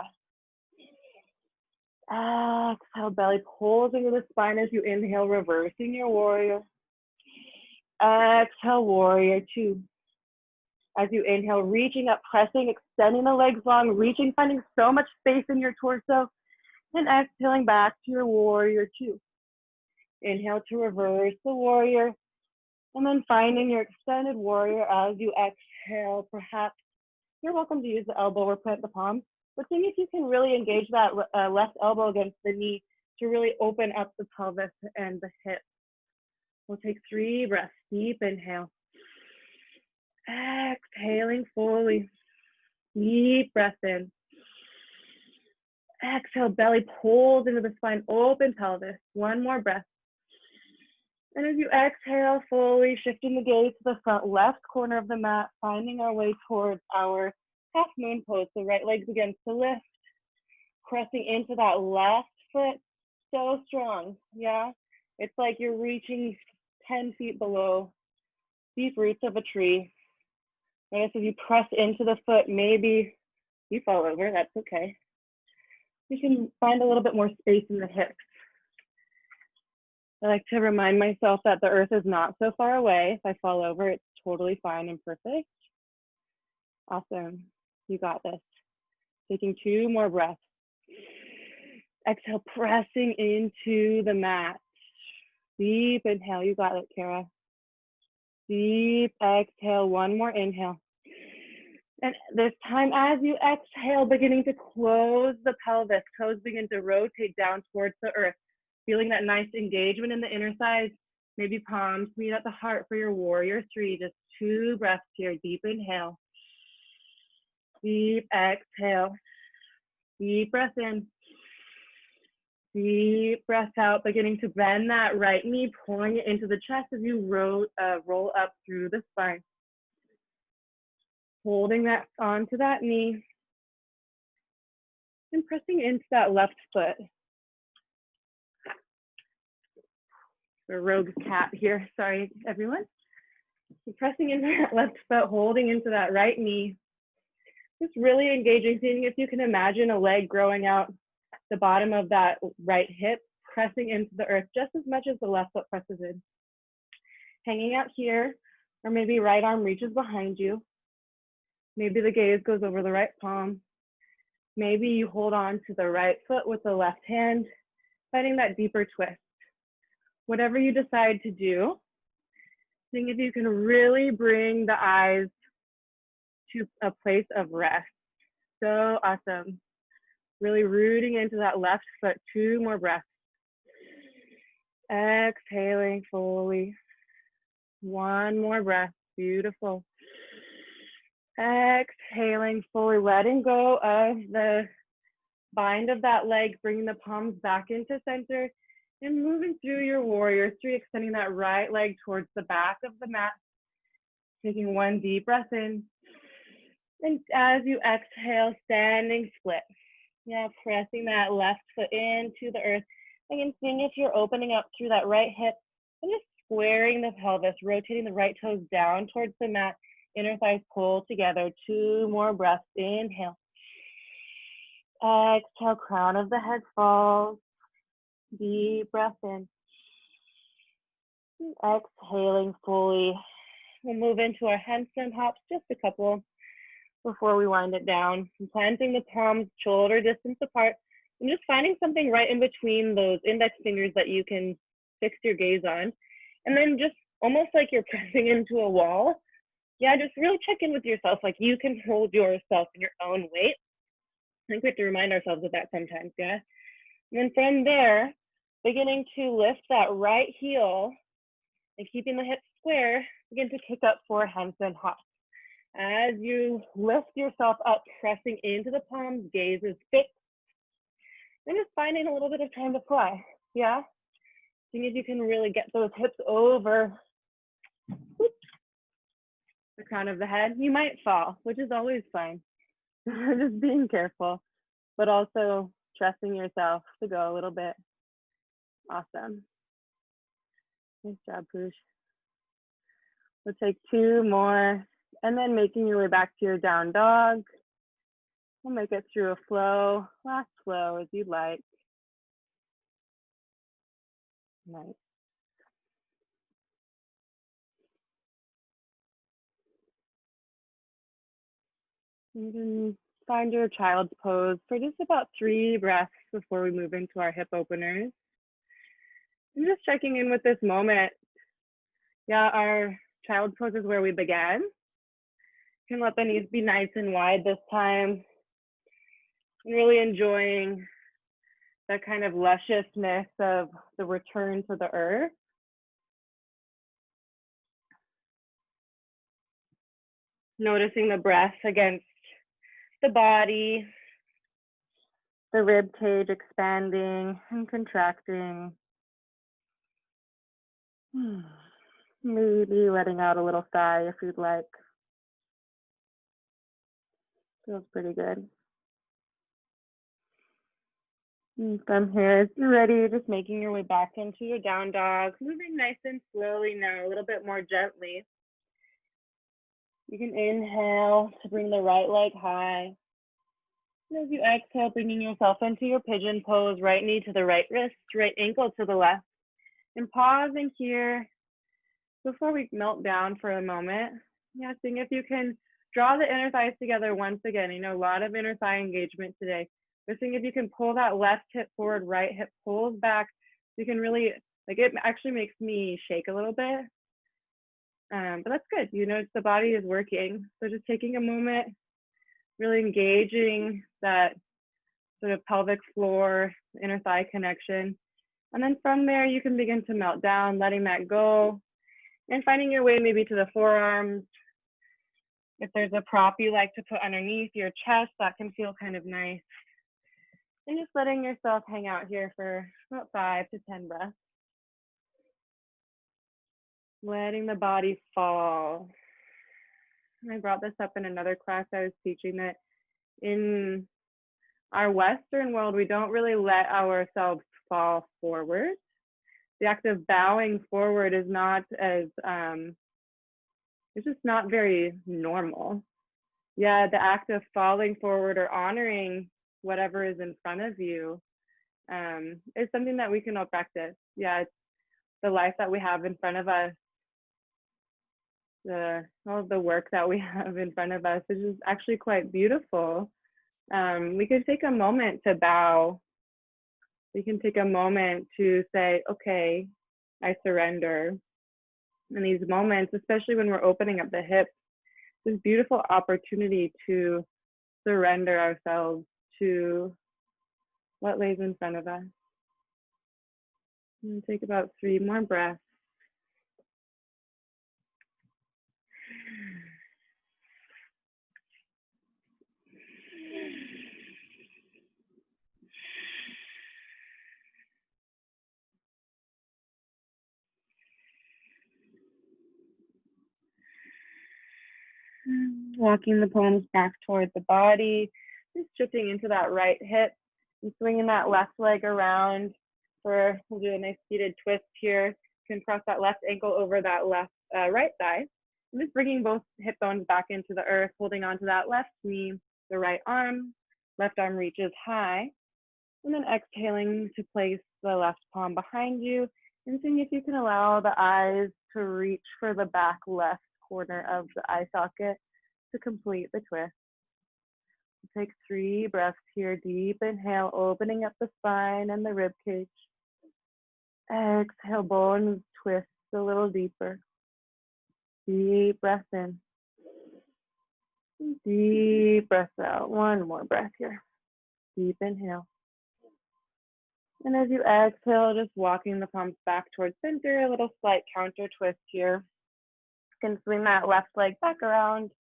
S1: Exhale, belly pulls into the spine as you inhale, reversing your warrior. Exhale, warrior two. As you inhale, reaching up, pressing, extending the legs long, reaching, finding so much space in your torso. And exhaling back to your warrior two. Inhale to reverse the warrior. And then finding your extended warrior as you exhale. Perhaps you're welcome to use the elbow or plant the palm. But see if you can really engage that left elbow against the knee to really open up the pelvis and the hips. We'll take 3 breaths. Deep inhale. Exhaling fully. Deep breath in. Exhale, belly pulls into the spine, open pelvis. One more breath. And as you exhale fully, shifting the gaze to the front left corner of the mat, finding our way towards our half moon pose. So right leg begins to lift, pressing into that left foot. So strong, yeah? It's like you're reaching 10 feet below deep roots of a tree. Notice as you press into the foot, maybe you fall over, that's okay. You can find a little bit more space in the hips. I like to remind myself that the earth is not so far away. If I fall over, it's totally fine and perfect. Awesome, you got this. Taking 2 more breaths. Exhale, pressing into the mat. Deep inhale, you got it, Kara. Deep exhale, 1 more inhale. And this time, as you exhale, beginning to close the pelvis, toes begin to rotate down towards the earth. Feeling that nice engagement in the inner thighs. Maybe palms meet at the heart for your warrior 3. Just 2 breaths here. Deep inhale. Deep exhale. Deep breath in. Deep breath out. Beginning to bend that right knee, pulling it into the chest as you roll up through the spine. Holding that onto that knee. And pressing into that left foot. A rogue cat here, sorry everyone. Pressing into that left foot, holding into that right knee. Just really engaging, seeing if you can imagine a leg growing out the bottom of that right hip, pressing into the earth just as much as the left foot presses in. Hanging out here, or maybe right arm reaches behind you. Maybe the gaze goes over the right palm. Maybe you hold on to the right foot with the left hand, finding that deeper twist. Whatever you decide to do, seeing if you can really bring the eyes to a place of rest. So awesome. Really rooting into that left foot. 2 more breaths. Exhaling fully. 1 more breath. Beautiful. Exhaling fully, letting go of the bind of that leg, bringing the palms back into center. And moving through your warrior 3, extending that right leg towards the back of the mat. Taking 1 deep breath in. And as you exhale, standing split. Yeah, pressing that left foot into the earth. Again, seeing if you're opening up through that right hip. And just squaring the pelvis, rotating the right toes down towards the mat. Inner thighs pull together. 2 more breaths. Inhale. Exhale, crown of the head falls. Deep breath in. Exhaling fully. We'll move into our handstand hops, just a couple before we wind it down. Planting the palms shoulder distance apart and just finding something right in between those index fingers that you can fix your gaze on. And then just almost like you're pressing into a wall. Yeah, just really check in with yourself, like you can hold yourself in your own weight. I think we have to remind ourselves of that sometimes, yeah? And then from there, beginning to lift that right heel and keeping the hips square, begin to kick up for handstand hops. As you lift yourself up, pressing into the palms, gaze is fixed, and just finding a little bit of time to fly, yeah? Seeing if you can really get those hips over the crown of the head. You might fall, which is always fine. Just being careful, but also trusting yourself to go a little bit. Awesome. Nice job, Poosh. We'll take 2 more, and then making your way back to your down dog. We'll make it through a flow, last flow as you'd like. Nice. You can find your child's pose for just about 3 breaths before we move into our hip openers. And just checking in with this moment. Yeah, our child's pose is where we began. You can let the knees be nice and wide this time. And really enjoying that kind of lusciousness of the return to the earth. Noticing the breath against the body, the rib cage expanding and contracting. Maybe letting out a little sigh if you'd like. Feels pretty good. And from here, as you're ready, just making your way back into your down dog, moving nice and slowly now, a little bit more gently. You can inhale to bring the right leg high. And as you exhale, bringing yourself into your pigeon pose, right knee to the right wrist, right ankle to the left. And pausing here before we melt down for a moment. Yeah, seeing if you can draw the inner thighs together once again. You know, a lot of inner thigh engagement today. But seeing if you can pull that left hip forward, right hip pulls back. You can really, like, it actually makes me shake a little bit. But that's good. You know, the body is working. So just taking a moment, really engaging that sort of pelvic floor, inner thigh connection. And then from there, you can begin to melt down, letting that go, and finding your way maybe to the forearms. If there's a prop you like to put underneath your chest, that can feel kind of nice. And just letting yourself hang out here for about 5 to 10 breaths. Letting the body fall. I brought this up in another class I was teaching, that in our Western world, we don't really let ourselves fall forward. The act of bowing forward is not as, it's just not very normal. Yeah, the act of falling forward or honoring whatever is in front of you is something that we can all practice. Yeah, it's the life that we have in front of us, all of the work that we have in front of us is just actually quite beautiful. We could take a moment to bow. We can take a moment to say, okay, I surrender. In these moments, especially when we're opening up the hips, this beautiful opportunity to surrender ourselves to what lays in front of us. And take about 3 more breaths. Walking the palms back toward the body, just shifting into that right hip and swinging that left leg around. We'll do a nice seated twist here. You can cross that left ankle over that left right thigh. And just bringing both hip bones back into the earth, holding onto that left knee, the right arm, left arm reaches high. And then exhaling to place the left palm behind you and seeing if you can allow the eyes to reach for the back left corner of the eye socket to complete the twist. Take 3 breaths here. Deep inhale, opening up the spine and the rib cage. Exhale, bones twist a little deeper. Deep breath in. Deep breath out. One more breath here. Deep inhale. And as you exhale, just walking the palms back towards center, a little slight counter twist here. You can swing that left leg back around,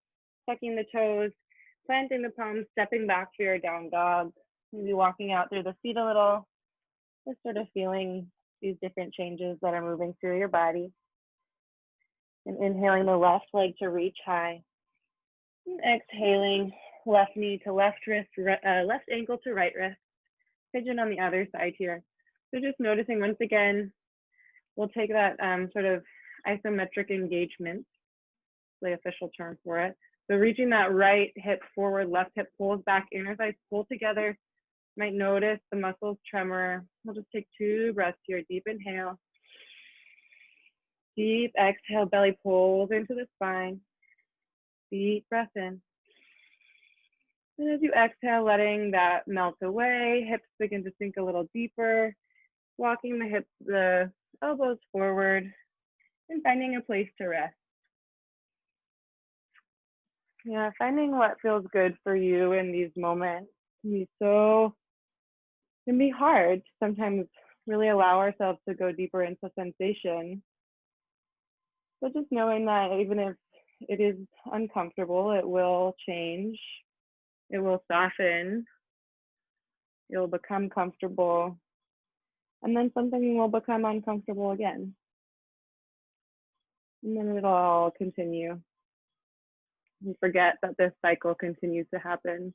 S1: tucking the toes, planting the palms, stepping back for your down dog. Maybe walking out through the feet a little, just sort of feeling these different changes that are moving through your body. And inhaling the left leg to reach high. And exhaling, left knee to left wrist, left ankle to right wrist. Pigeon on the other side here. So just noticing once again, we'll take that sort of isometric engagement, the official term for it. So reaching that right hip forward, left hip pulls back, inner thighs pull together. Might notice the muscles tremor. We'll just take 2 breaths here. Deep inhale. Deep exhale, belly pulls into the spine. Deep breath in. And as you exhale, letting that melt away, hips begin to sink a little deeper, walking the elbows forward, and finding a place to rest. Yeah, finding what feels good for you in these moments can be hard to sometimes really allow ourselves to go deeper into sensation. But just knowing that even if it is uncomfortable, it will change, it will soften, it will become comfortable, and then something will become uncomfortable again. And then it'll all continue. You forget that this cycle continues to happen.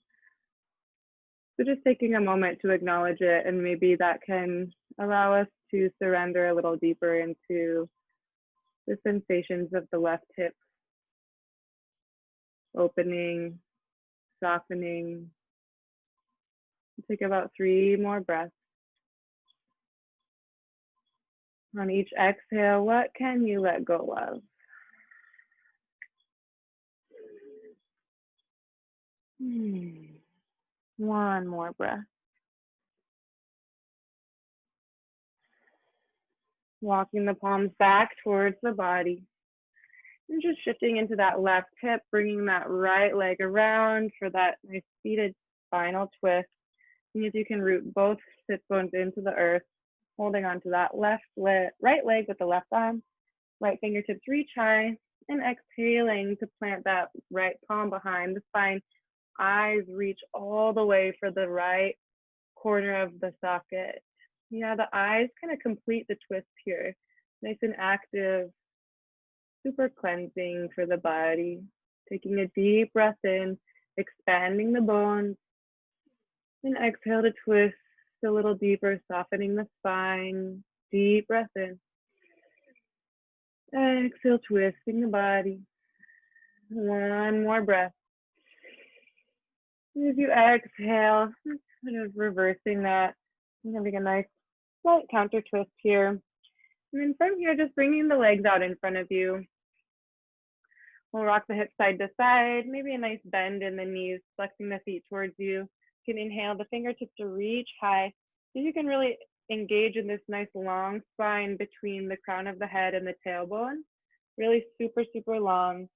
S1: So just taking a moment to acknowledge it, and maybe that can allow us to surrender a little deeper into the sensations of the left hip, opening, softening. Take about 3 more breaths. On each exhale, what can you let go of? One more breath. Walking the palms back towards the body. And just shifting into that left hip, bringing that right leg around for that nice seated spinal twist. See if you can root both sit bones into the earth, holding onto that right leg with the left arm, right fingertips reach high, and exhaling to plant that right palm behind the spine. Eyes reach all the way for the right corner of the socket. Yeah, the eyes kind of complete the twist here. Nice and active, super cleansing for the body. Taking a deep breath in, expanding the bones, and exhale to twist a little deeper, softening the spine. Deep breath in. Exhale, twisting the body. One more breath. As you exhale, kind of reversing that, and having a nice slight counter twist here. And then from here, just bringing the legs out in front of you. We'll rock the hips side to side, maybe a nice bend in the knees, flexing the feet towards you. You can inhale the fingertips to reach high, so you can really engage in this nice long spine between the crown of the head and the tailbone. Really super, super long.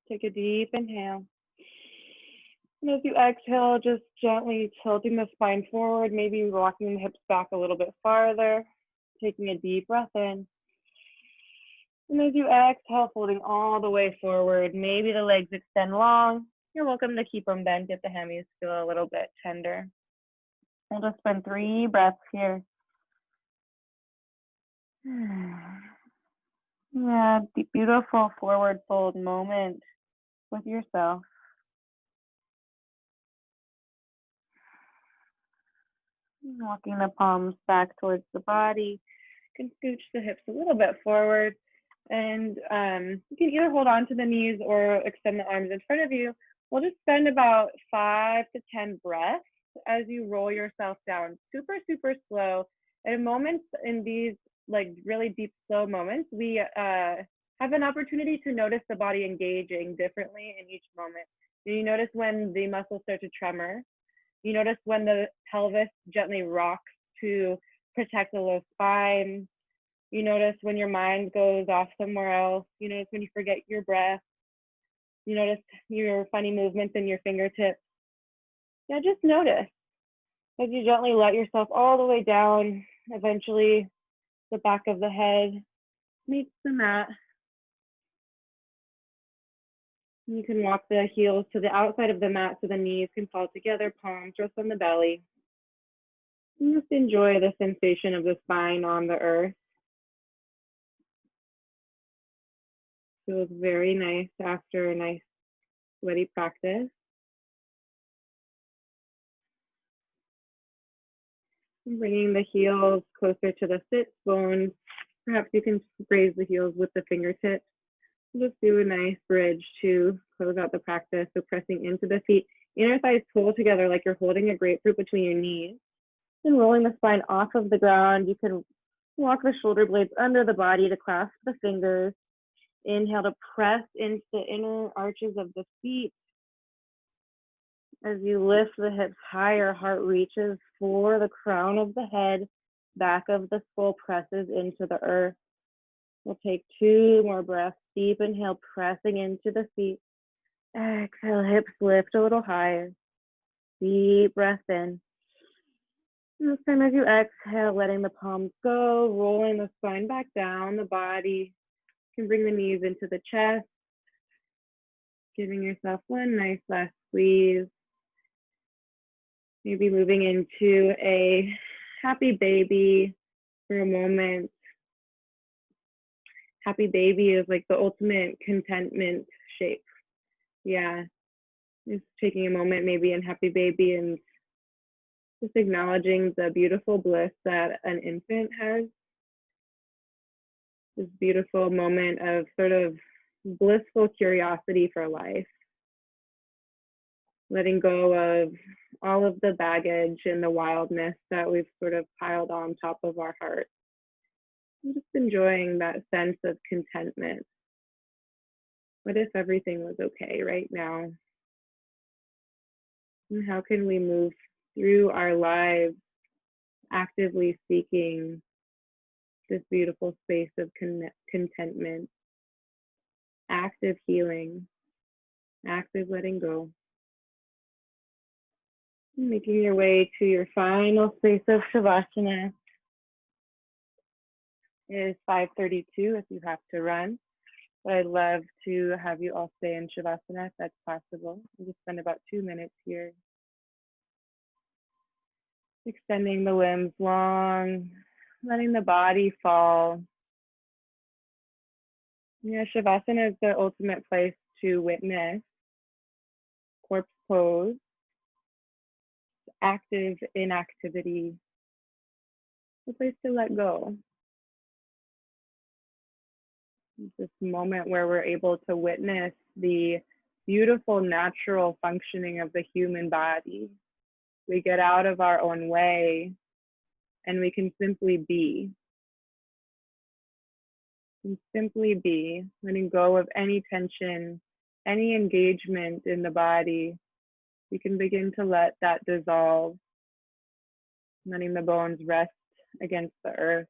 S1: Take a deep inhale. And as you exhale, just gently tilting the spine forward, maybe walking the hips back a little bit farther, taking a deep breath in. And as you exhale, folding all the way forward, maybe the legs extend long. You're welcome to keep them bent if the hammies feel a little bit tender. We'll just spend 3 breaths here. Yeah, beautiful forward fold moment with yourself. Walking the palms back towards the body. You can scooch the hips a little bit forward, and you can either hold on to the knees or extend the arms in front of you. We'll just spend about 5 to 10 breaths as you roll yourself down, super, super slow. And moments in these like really deep, slow moments, we have an opportunity to notice the body engaging differently in each moment. You notice when the muscles start to tremor. You notice when the pelvis gently rocks to protect the low spine. You notice when your mind goes off somewhere else. You notice when you forget your breath. You notice your funny movements in your fingertips. Yeah, just notice as you gently let yourself all the way down, eventually the back of the head meets the mat. You can walk the heels to the outside of the mat so the knees can fall together, palms rest on the belly. And just enjoy the sensation of the spine on the earth. Feels very nice after a nice sweaty practice. And bringing the heels closer to the sit bones. Perhaps you can raise the heels with the fingertips. Just do a nice bridge to close out the practice. So pressing into the feet, inner thighs pull together like you're holding a grapefruit between your knees. And rolling the spine off of the ground, you can walk the shoulder blades under the body to clasp the fingers. Inhale to press into the inner arches of the feet. As you lift the hips higher, heart reaches for the crown of the head, back of the skull presses into the earth. We'll take 2 more breaths. Deep inhale, pressing into the feet. Exhale, hips lift a little higher. Deep breath in. And this time as you exhale, letting the palms go, rolling the spine back down the body. You can bring the knees into the chest, giving yourself one nice last squeeze. Maybe moving into a happy baby for a moment. Happy baby is like the ultimate contentment shape. Yeah, just taking a moment maybe in happy baby and just acknowledging the beautiful bliss that an infant has. This beautiful moment of sort of blissful curiosity for life. Letting go of all of the baggage and the wildness that we've sort of piled on top of our heart. I'm just enjoying that sense of contentment. What if everything was okay right now? And how can we move through our lives actively seeking this beautiful space of contentment, active healing, active letting go? Making your way to your final space of Shavasana. It is 5:32 if you have to run. But I'd love to have you all stay in Shavasana if that's possible. We'll just spend about 2 minutes here. Extending the limbs long, letting the body fall. Yeah, Shavasana is the ultimate place to witness corpse pose, active inactivity, a place to let go. It's this moment where we're able to witness the beautiful natural functioning of the human body. We get out of our own way and we can simply be. And simply be, letting go of any tension, any engagement in the body. We can begin to let that dissolve, letting the bones rest against the earth,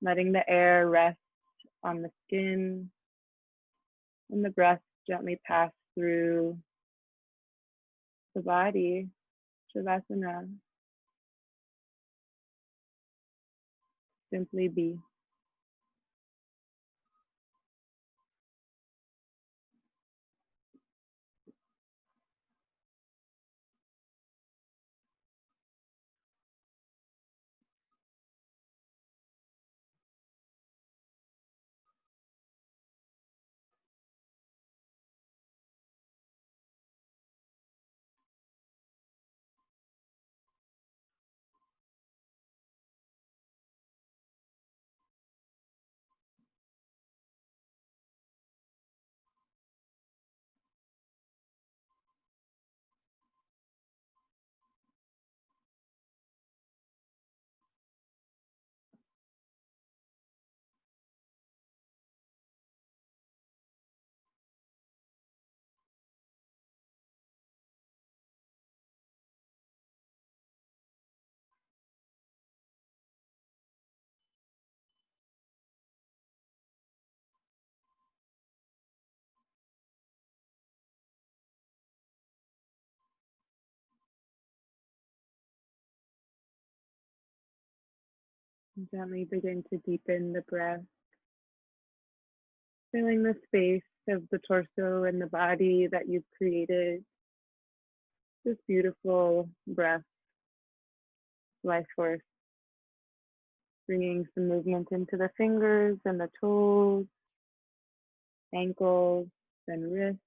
S1: letting the air rest on the skin, and the breath gently pass through the body. Shavasana. Simply be. Gently begin to deepen the breath, filling the space of the torso and the body that you've created. This beautiful breath, life force, bringing some movement into the fingers and the toes, ankles, and wrists,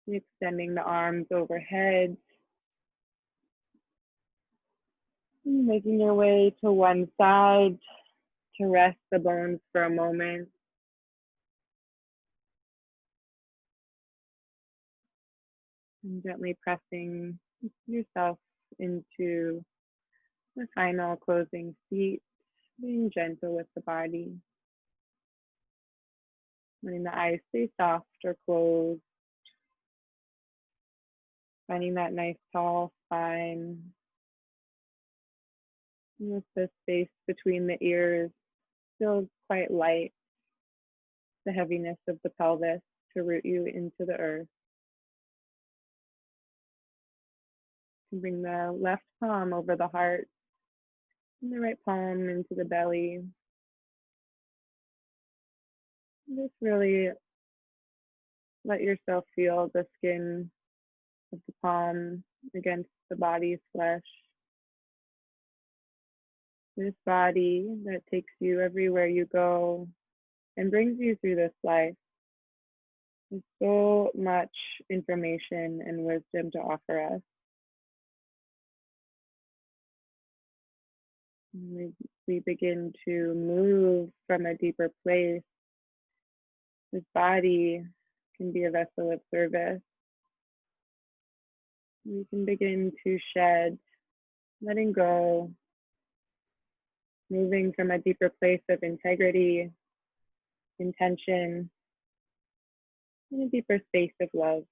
S1: extending the arms overhead, making your way to one side to rest the bones for a moment. And gently pressing yourself into the final closing seat, being gentle with the body. Letting the eyes stay soft or closed. Finding that nice tall spine. With the space between the ears still quite light. The heaviness of the pelvis to root you into the earth. And bring the left palm over the heart and the right palm into the belly. Just really let yourself feel the skin of the palm against the body's flesh. This body that takes you everywhere you go and brings you through this life. There's so much information and wisdom to offer us. We begin to move from a deeper place. This body can be a vessel of service. We can begin to shed, letting go, moving from a deeper place of integrity, intention, and a deeper space of love.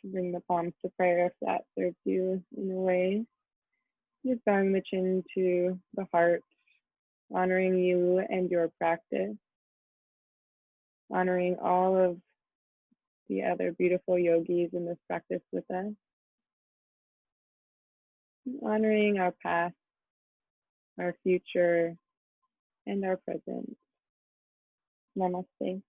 S1: Bring the palms to prayer if that serves you in a way. Just bowing the chin to the heart, honoring you and your practice, honoring all of the other beautiful yogis in this practice with us, honoring our past, our future, and our present. Namaste.